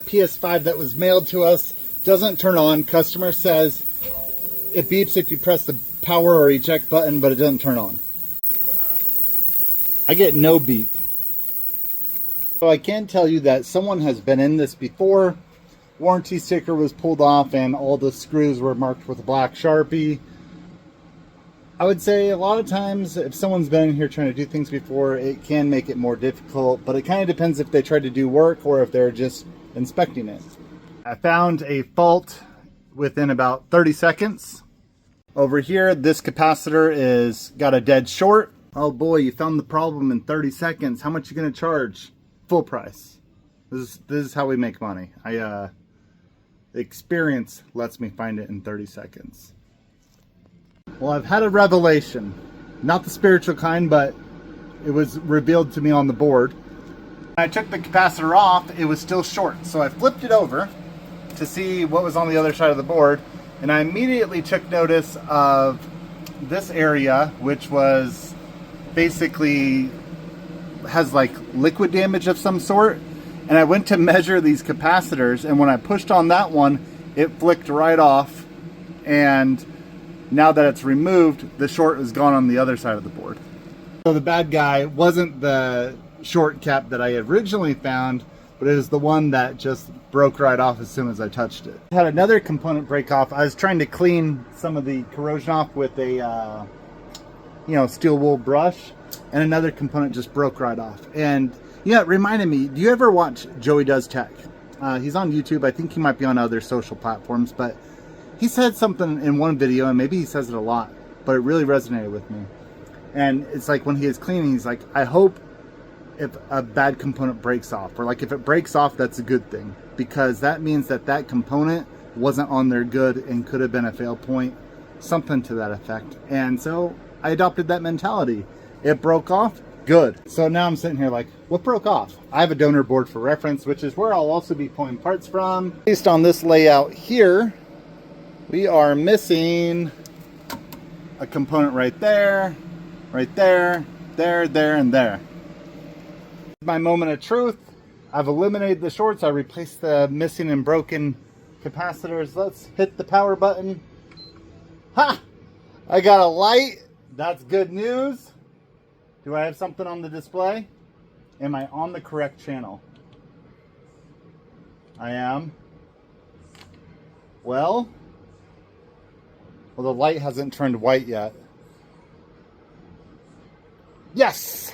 PS5 that was mailed to us. Doesn't turn on. Customer says it beeps if you press the power or eject button, but it doesn't turn on. I get no beep. So I can tell you that someone has been in this before. Warranty sticker was pulled off and all the screws were marked with a black Sharpie. I would say a lot of times if someone's been in here trying to do things before, it can make it more difficult, but it kind of depends if they tried to do work or if they're just inspecting it. I found a fault within about 30 seconds. Over here, this capacitor is got a dead short. Oh boy, you found the problem in 30 seconds. How much are you gonna charge? Full price. This is how we make money. Experience lets me find it in 30 seconds. Well, I've had a revelation. Not the spiritual kind, but it was revealed to me on the board. When I took the capacitor off, it was still short. So I flipped it over to see what was on the other side of the board. And I immediately took notice of this area, which was basically has like liquid damage of some sort. And I went to measure these capacitors, and when I pushed on that one, it flicked right off. And now that it's removed, the short is gone on the other side of the board. So the bad guy wasn't the short cap that I originally found, but it was the one that just broke right off as soon as I touched it. I had another component break off. I was trying to clean some of the corrosion off with a steel wool brush, and another component just broke right off. And yeah, it reminded me, do you ever watch Joey Does Tech? He's on YouTube. I think he might be on other social platforms, but he said something in one video, and maybe he says it a lot, but it really resonated with me. And it's like when he is cleaning, he's like, I hope if a bad component breaks off, or like if it breaks off, that's a good thing, because that means that that component wasn't on there good and could have been a fail point, something to that effect. And so I adopted that mentality. It broke off, good. So now I'm sitting here like, what broke off? I have a donor board for reference, which is where I'll also be pulling parts from. Based on this layout here, we are missing a component right there, there, and there. My moment of truth. I've eliminated the shorts. I replaced the missing and broken capacitors. Let's hit the power button. Ha! I got a light. That's good news. Do I have something on the display? Am I on the correct channel? I am. Well, the light hasn't turned white yet. Yes!